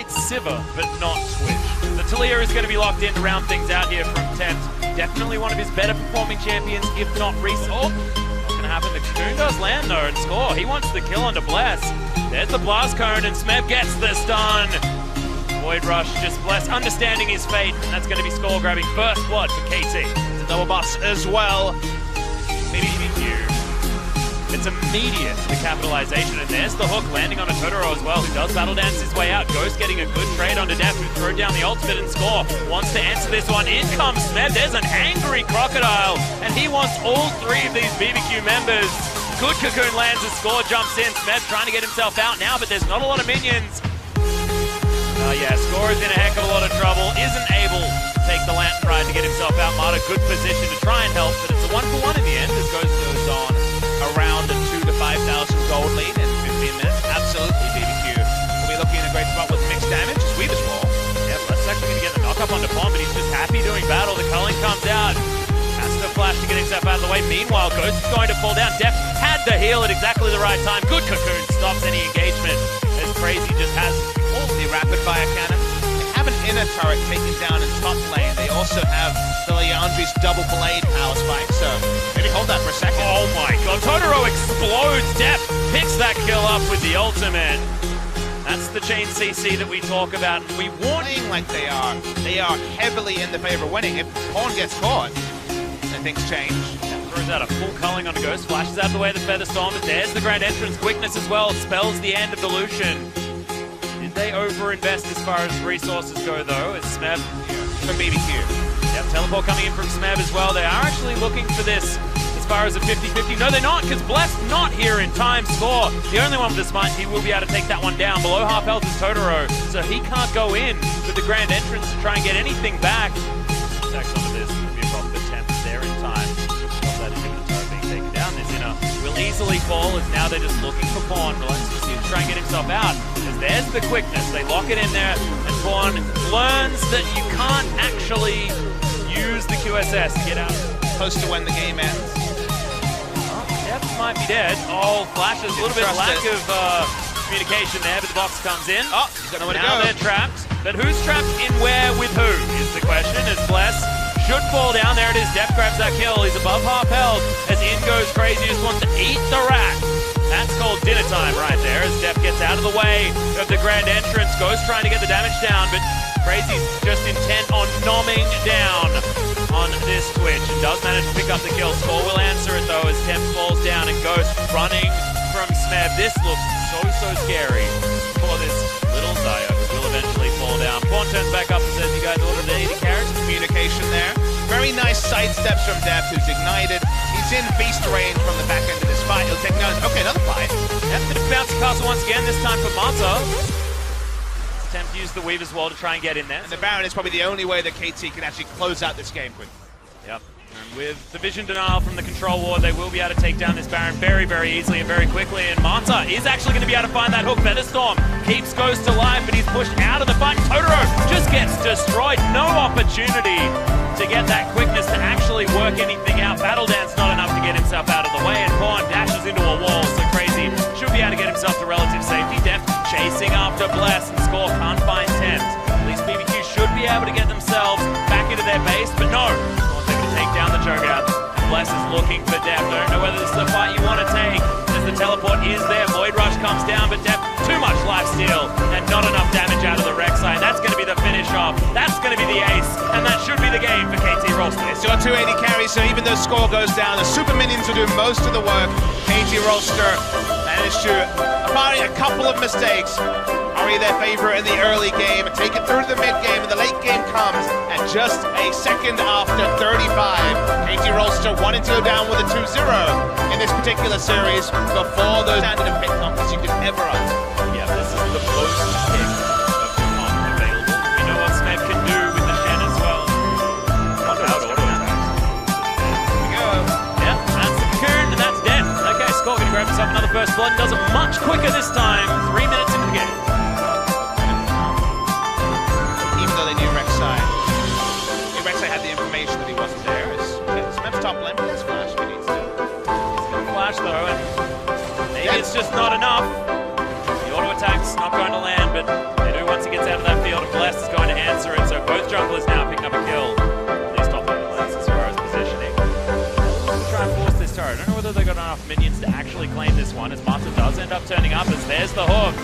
played Sivir, but not Twitch. The Talia is going to be locked in to round things out here from Tent. Definitely one of his better performing champions, if not recent. Oh, what's going to happen? The Cocoon does land though and score. He wants the kill onto Bless. There's the Blast Cone and Smeb gets the stun. Void Rush, just Bless understanding his fate, and that's going to be score grabbing first blood for KT. It's a double bus as well. BBQ. It's immediate, the capitalization, and there's the hook landing on a Totoro as well, who does battle dance his way out. Ghost getting a good trade onto Def, who threw down the ultimate and score. Wants to answer this one. In comes Smeb. There's an angry Crocodile, and he wants all three of these BBQ members. Good Cocoon lands, a score jumps in. Smeb trying to get himself out now, but there's not a lot of minions. Yeah, Score is in a heck of a lot of trouble. Isn't able to take the Lantern Ride to get himself out. Mata, good position to try and help, but it's a 1-for-1 in the end as Ghost goes on around a 2,000 to 5,000 gold lead in 15 minutes. Absolutely, BBQ will be looking in a great spot with mixed damage. Weaver's Wall. Yep, that's actually going to get the knock up onto Pond, but he's just happy doing battle. The culling comes out. Has to flash to get himself out of the way. Meanwhile, Ghost is going to fall down. Def had the heal at exactly the right time. Good Cocoon stops any engagement as Crazy just has all the rapid fire cannon. They have an inner turret taken down in top lane. They also have the Leandri's double blade power spike, so maybe hold that for a second. Oh my god, Totoro explodes. Def picks that kill up with the ultimate. That's the chain CC that we talk about. We warning like they are heavily in the favor of winning. If Pawn gets caught, then things change. Throws out a full culling on a Ghost, flashes out the way of the Feather Storm, but there's the Grand Entrance quickness as well, spells the end of the Lucian. Did they over-invest as far as resources go though, as Smeb from BBQ. Yep, teleport coming in from Smeb as well. They are actually looking for this as far as a 50-50. No, they're not, because Bless not here in time. Score, the only one with the smite, he will be able to take that one down. Below half health is Totoro, so he can't go in with the Grand Entrance to try and get anything back. Stacks onto this, would be a problem. The 10th there in time. Stop that inhibitor turret being taken down. This inner will easily fall, as now they're just looking for Pawn. Relentless to try and get himself out. As there's the quickness, they lock it in there, and Pawn learns that you can't actually use the QSS to get out. Close to when the game ends. Def might be dead. Oh, flashes, a little bit of lack of communication there, but the box comes in. Oh, now they're trapped. But who's trapped in where with who is the question, as Bless should fall down. There it is, Def grabs that kill. He's above half health as in goes Crazy, just wants to eat the rat. That's called dinner time right there, as Def gets out of the way of the Grand Entrance. Goes trying to get the damage down, but Crazy's just intent on nomming down on this Twitch, and does manage to pick up the kill. Score will answer it though as Temp falls down and Ghost running from Smeb. This looks so scary for this little Zaya, who will eventually fall down. Pawn turns back up and says, you guys ordered an 80 carries? Communication there. Very nice side steps from Def, who's ignited. He's in beast range from the back end of this fight. He'll take notice. Okay, another fight. Yep, bit of bouncy castle once again, this time for Mata. Attempt to use the Weaver's Wall to try and get in there. And the Baron is probably the only way that KT can actually close out this game quickly. Yep. And with the vision denial from the control ward, they will be able to take down this Baron very easily and very quickly. And Mata is actually going to be able to find that hook. Featherstorm keeps Ghost alive, but he's pushed out of the fight. Totoro just gets destroyed. No opportunity to get that quickness to actually work anything out. Battle Dance not enough to get himself out of the way, and Pawn dashes into a wall, so Crazy should be able to get himself to relative safety. Def chasing after Bless, and Score can't find Tempt. At least BBQ should be able to get themselves back into their base, but no. Score's able to take down the Juggernaut. Bless is looking for Def. Don't know whether this is a fight you want to take, as the teleport is there. Void Rush comes down, but Def too much lifesteal and not enough damage out of the Rek'Sai. That's going to be the finish off. That's going to be the ace, and that should be the game for KT Rolster. It's still 280 carries, so even though Score goes down, the super minions will do most of the work. KT Rolster managed to, barring a couple of mistakes, are in their favor in the early game, take it through to the mid game, and the late game comes, and just a second after 35, KT Rolster wanting to go down with a 2-0 in this particular series before those standard and pick numbers you could ever up. Yeah, this is the most pick of the comp available. You know what Smeb can do with the Shen as well. What about auto attacks? Here we go. Yep, that's the Cocoon, and that's dead. Okay, Score gonna grab himself another first blood, does it much quicker this time, 3 minutes into the game. Even though they knew Rek'Sai had the information that he wasn't there. Smeb's top lane, but that's flash if he needs to. He's gonna flash though, and maybe it's just not enough. The auto attacks, not going to land, but they do once he gets out of that field, and Bless is going to answer it. So both junglers now picking up a kill. These top lanes as far as positioning. Try and force this turret. I don't know whether they got enough minions to actually claim this one, as Marta does end up turning up, as there's the hook.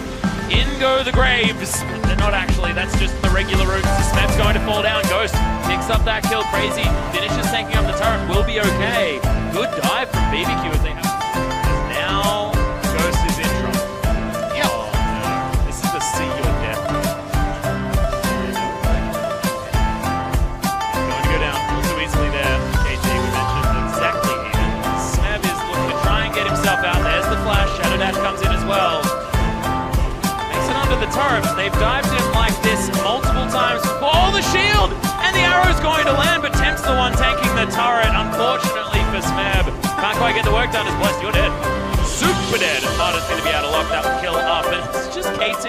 In go the Graves. They're not actually, that's just the regular route. Smeb's going to fall down. Ghost picks up that kill. Crazy finishes taking up the turret. Will be okay. Good dive from BBQ as they have. Now Ghost is in trouble. Yep. Oh no. This is the see your death. Going to go down also easily there. KT, we mentioned exactly even. Smeb is looking to try and get himself out. There's the flash. Shadow Dash comes in as well. Under the turret, they've dived in like this multiple times for the shield, and the arrow's going to land, but Temp's the one tanking the turret, unfortunately for Smeb. Can't quite get the work done as Bless, you're dead. Super dead, and Marta's going to be able to lock that kill up, and it's just KT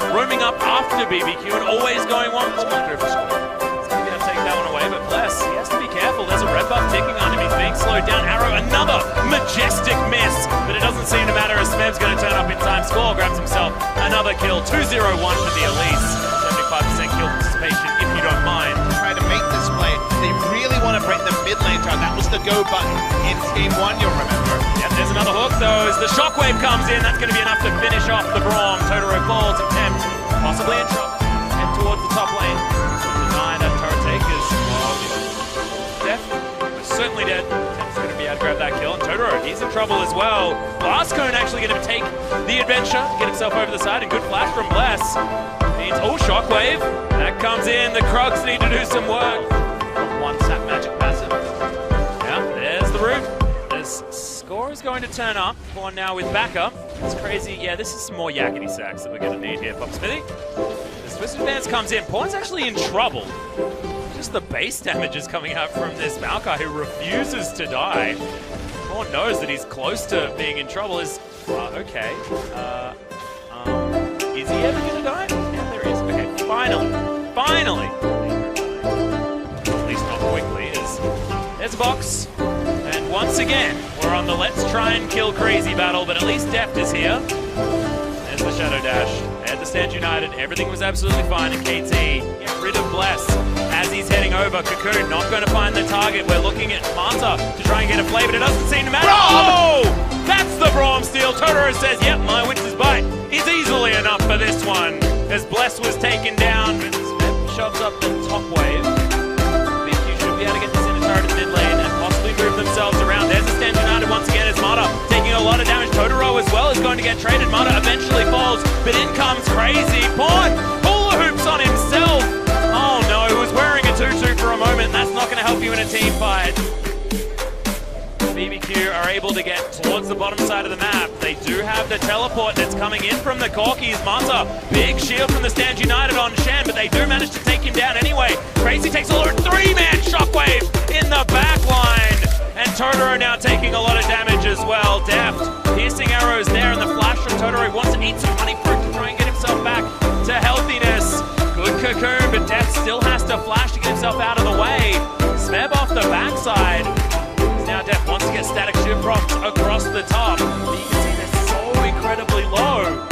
roaming up after BBQ and always going one. It's going to go for score. It's going to be able to take that one away, but Bless, he has to be careful. There's a red buff ticking on him. He's being slowed down. Arrow, another majestic miss, but it doesn't seem to matter as Smeb's going to turn up in time. Score grabs himself another kill. 2-0-1 for the Elise. 75% kill participation, if you don't mind. Trying to make this play. They really want to break the mid lane turn. That was the go button in game one, you'll remember. Yep, there's another hook though. As the shockwave comes in, that's going to be enough to finish off the Braum. Totoro falls, attempt, possibly in trouble. Head towards the top lane. Deny that turret takers. Def, certainly dead. Temp's going to be able to grab that kill. And Totoro, he's in trouble as well. Blast Cone actually going to take the adventure, get himself over the side, and good flash from Bless. Means, oh, shockwave. That comes in. The Krogs need to do some work. One sap magic passive. Yeah, there's the root. This score is going to turn up. Pawn now with backup. It's crazy. Yeah, this is some more yakety sacks that we're going to need here, Pop Smithy. The Twisted Advance comes in. Pawn's actually in trouble. Just the base damage is coming out from this Maokai who refuses to die. Pawn knows that he's close to being in trouble. Is okay. Is he ever going to die? Yeah, there he is. Okay, finally. At least not quickly. There's a box. And once again, we're on the let's try and kill crazy battle, but at least Deft is here. There's the Shadow Dash. They had to stand united. Everything was absolutely fine. And KT, get rid of Bless as he's heading over. Cocoon not going to find the target. We're looking at Marta to try and get a play, but it doesn't seem to matter. Oh! That's the Braum steal. Totoro says, yep, my Winter's Bite is easily enough for this one. As Bless was taken down, but Smeb shoves up the top wave. BBQ should be able to get this into turret in mid lane and possibly move themselves around. There's a stand united once again as Marta taking a lot of damage. Totoro as well is going to get traded. Marta eventually falls, but in comes Crazy. Pawn hula hoops on himself. Oh no, he was wearing a tutu for a moment. That's not going to help you in a team fight. BBQ are able to get towards the bottom side of the map. They do have the teleport that's coming in from the Corkies. Marta, big shield from the Stand United on Shen, but they do manage to take him down anyway. Crazy takes a little 3-man shockwave in the back line. And Totoro now taking a lot of damage as well. Deft, piercing arrows there, and the flash from Totoro. He wants to eat some honey fruit to try and get himself back to healthiness. Good Cocoon, but Deft still has to flash to get himself out of the way. Smeb off the backside. Now Def wants to get static shield procs across the top. But you can see they're so incredibly low.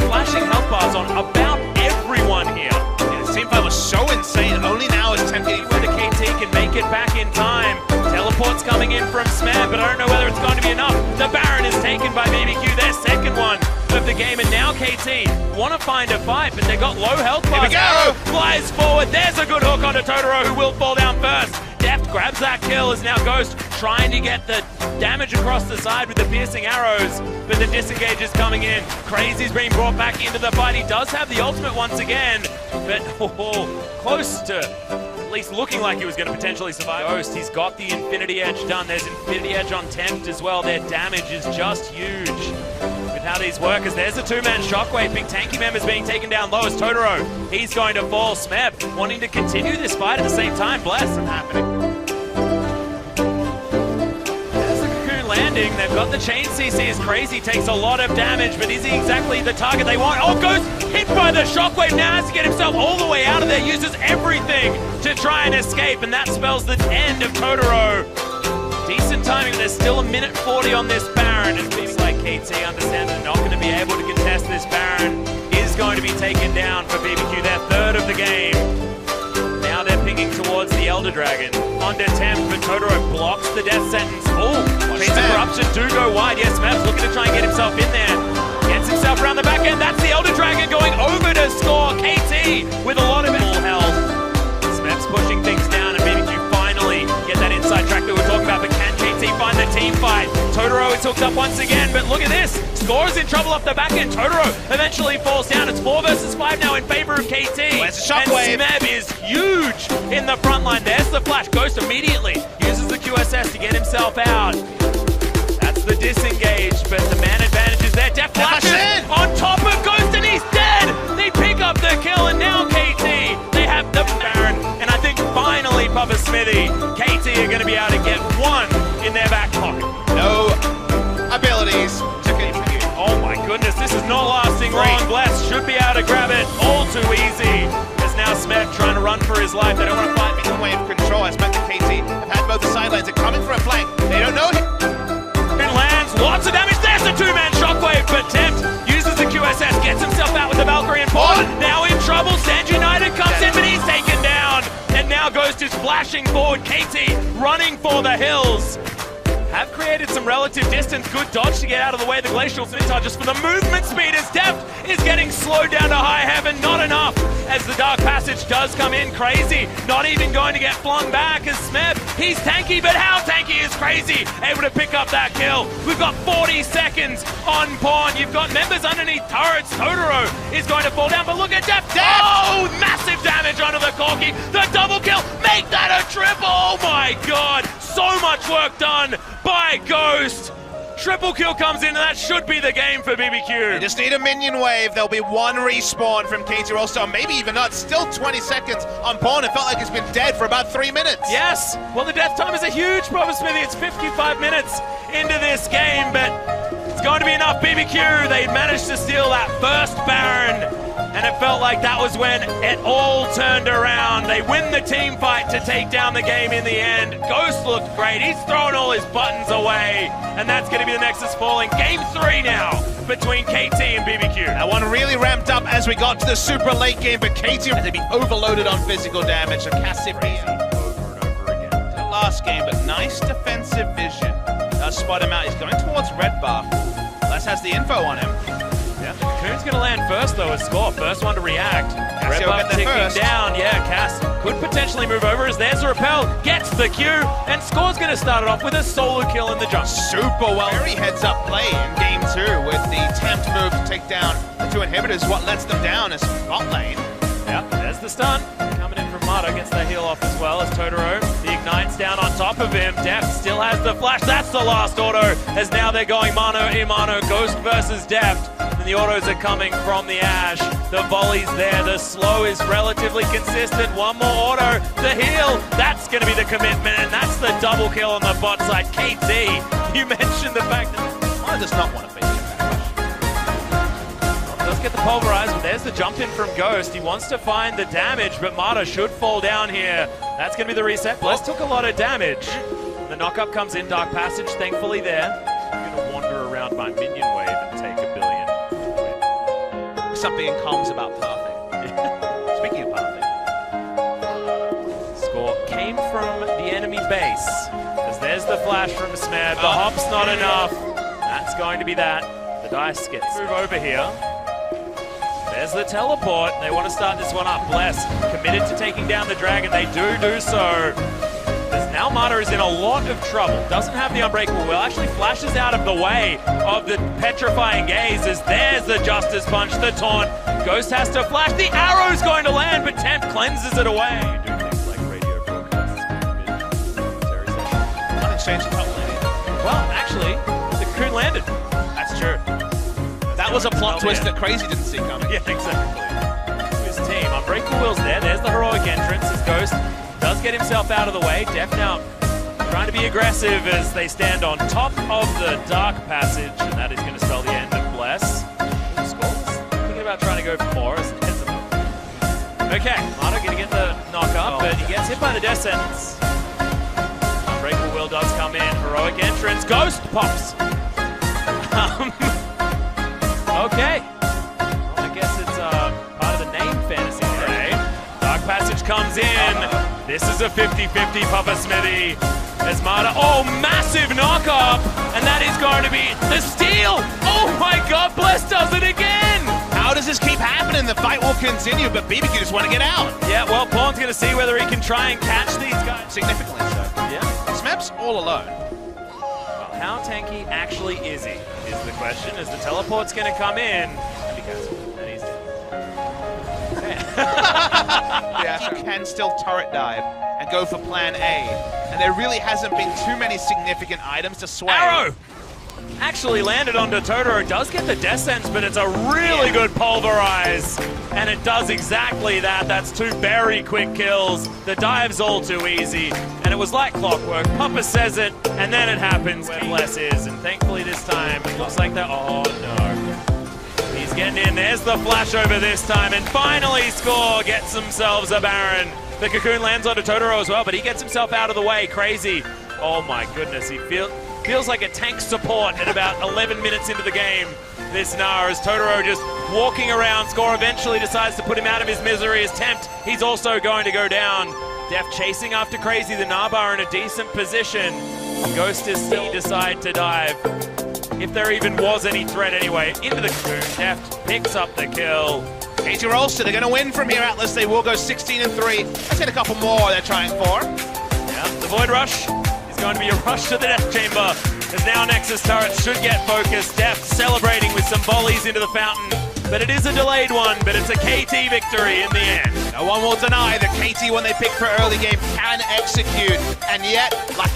Flashing health bars on about everyone here. Yeah, this team fight was so insane. Only now is tempting where the KT can make it back in time. Teleport's coming in from Smeb, but I don't know whether it's going to be enough. The Baron is taken by BBQ, their second one of the game, and now KT want to find a fight, but they got low health bars. Here we go! Flies forward, there's a good hook onto Totoro, who will fall down first. Deft grabs that kill as now Ghost trying to get the damage across the side with the piercing arrows, but the disengage is coming in. Crazy's being brought back into the fight. He does have the ultimate once again, but close to at least looking like he was going to potentially survive. Ghost, he's got the Infinity Edge done. There's Infinity Edge on Tempt as well. Their damage is just huge with how these work, as there's a 2-man shockwave. Big tanky members being taken down low as Totoro. He's going to fall. Smeb wanting to continue this fight at the same time. Bless, and happening. There's the Cocoon landing. They've got the chain CC as Crazy takes a lot of damage, but is he exactly the target they want? Oh, Ghost hit by the shockwave. Now has to get himself all the way out of there. Uses everything to try and escape, and that spells the end of Totoro. Decent timing, there's still a minute 40 on this Baron, and seems like KT understands they're not going to be able to contest this Baron. BBQ, their third of the game. Now they're pinging towards the Elder Dragon. Onto Temp, but Totoro blocks the death sentence. Oh, Prince of Corruption do go wide. Yes, Smeb's looking to try and get himself in there. Gets himself around the back end. That's the Elder Dragon going over to score. KT with a lot of it all held. Smeb's pushing things down, and BBQ finally get that inside track that we were talking about. But can KT find the team fight? Totoro is hooked up once again, but look at this. Score's in trouble off the back end. Totoro eventually falls down. It's 4 versus 5 now in favor of KT. Where's the shockwave? And Smeb is huge in the front line. There's the flash. Ghost immediately uses the QSS to get himself out. That's the disengage, but the man advantage is there. Def flashes on top of Ghost, and he's dead. They pick up the kill, and now KT, they have the Baron. And I think finally, Papa Smithy, KT are going to be able to get one in their back pocket. No abilities to contribute. Oh my goodness, this is not lasting long. Bless should be able to grab it all too easy. As now Smeb trying to run for his life. They don't want to fight me. Wave control. I expect the KT have had both the sidelines. They're coming for a flank. They don't know him. It lands, lots of damage. There's a 2-man shockwave, but Tempt uses the QSS, gets himself out with the Valkyrie and Pawn. Now in trouble, Stand United comes in, but he's taken down. And now Ghost is flashing forward. KT running for the hills. Have created some relative distance. Good dodge to get out of the way. The Glacial Scimitar just for the movement speed as Deft is getting slowed down to high heaven. Not enough as the Dark Passage does come in crazy. Not even going to get flung back as Smeb. He's tanky, but how tanky is Crazy able to pick up that kill. We've got 40 seconds on Pawn. You've got members underneath turrets. Totoro is going to fall down, but look at Deft. Oh, massive damage onto the Corki. The double kill. Make that a triple. Oh my God. So much work done by Ghost. Triple kill comes in, and that should be the game for BBQ. They just need a minion wave. There'll be one respawn from KT Rolster, maybe even not. Still 20 seconds on Pawn. It felt like it's been dead for about 3 minutes. Yes, well the death time is a huge problem, Smithy. It's 55 minutes into this game, but it's going to be enough. BBQ, they managed to steal that first Baron, and it felt like that was when it all turned around. They win the team fight to take down the game in the end. Ghost looked great. He's thrown all his buttons away, and that's going to be the Nexus falling. Game 3 now between KT and BBQ. That one really ramped up as we got to the super late game, but KT had to be overloaded on physical damage. So Cassidy over and over again. The last game, but nice defensive vision. Does spot him out. He's going towards red bar. Les has the info on him. Yeah, Coon's going to land first though as Score. First one to react. Red will buff get there ticking first. down. Yeah, Cass could potentially move over as there's a repel. Gets the Q, and Score's going to start it off with a solo kill in the jump. Super well. Very heads up play in game 2 with the Tempt move to take down the 2 inhibitors. What lets them down is bot lane. Yeah, there's the stun. Coming in from Mata, gets the heal off as well as Totoro. The Ignite's down on top of him. Deft still has the flash. That's the last auto, as now they're going mano a mano. Ghost versus Deft. And the autos are coming from the Ash. The volley's there. The slow is relatively consistent. One more auto. The heal. That's going to be the commitment. And that's the double kill on the bot side. KT, you mentioned the fact that Mata does not want to face him. does get the pulverize, but there's the jump in from Ghost. He wants to find the damage, but Mata should fall down here. That's going to be the reset. Bless took a lot of damage. The knockup comes in. Dark Passage, thankfully there. I'm going to wander around my minion wave and take a billion. Something in comms about pathing. Speaking of pathing. Score came from the enemy base. As there's the flash from Smeb. The hop's not enough. That's going to be that. The dice gets move over here. There's the teleport. They want to start this one up. Bless committed to taking down the dragon. They do so. As now Mata is in a lot of trouble. Doesn't have the unbreakable will. Actually flashes out of the way of the petrifying gaze as there's the Justice Punch, the taunt. Ghost has to flash. The arrow's going to land, but Temp cleanses it away. Do things like radio broadcasts. One exchange top lane. Well, actually, the Coon landed. That's true. That was a plot twist that Crazy didn't see coming. Yeah, exactly. His team. Unbreakable will's there. There's the heroic entrance as Ghost does get himself out of the way. Def now trying to be aggressive as they stand on top of the Dark Passage, and that is going to spell the end of Bless. Skulls thinking about trying to go for more as it hits him. Okay, Mata going to get the knock up, but he gets hit by the death sentence. Unbreakable will does come in. Heroic entrance. Ghost pops. Okay. Well, I guess it's part of the name fan This is a 50-50 Papa Smithy. As Marta, oh, massive knock up, and that is going to be the steal. Oh my God, Bless does it again. How does this keep happening? The fight will continue, but BBQ just want to get out. Yeah, well, Pawn's going to see whether he can try and catch these guys. Significantly so. Yeah. Smep's all alone. Well, how tanky actually is he, is the question, as the teleport's going to come in. And he cancels, and he's dead. Yeah, he can still turret dive and go for plan A. And there really hasn't been too many significant items to sway. Arrow! Actually landed onto Totoro, does get the death sense, but it's a really good pulverize. And it does exactly that. That's two very quick kills. The dive's all too easy. And it was like clockwork. Papa says it, and then it happens where Bless is. And thankfully this time, it looks like that. Oh no. He's getting in. There's the flash over this time. And finally Score gets themselves a Baron. The cocoon lands onto Totoro as well, but he gets himself out of the way. Crazy. Oh my goodness, he feels like a tank support at about 11 minutes into the game. This Nar, as Totoro just walking around. Score eventually decides to put him out of his misery. His tempt, he's also going to go down. Def chasing after Crazy. The Narbar in a decent position. Ghost is still decide to dive. If there even was any threat anyway. Into the cocoon. Def picks up the kill. KT Rolster, they're going to win from here, Atlas. They will go 16-3. Let's hit a couple more they're trying for. Yeah, the Void Rush is going to be a rush to the Death Chamber. As now Nexus turrets should get focused. Def celebrating with some volleys into the fountain. But it is a delayed one, but it's a KT victory in the end. No one will deny that KT, when they pick for early game, can execute. And yet, like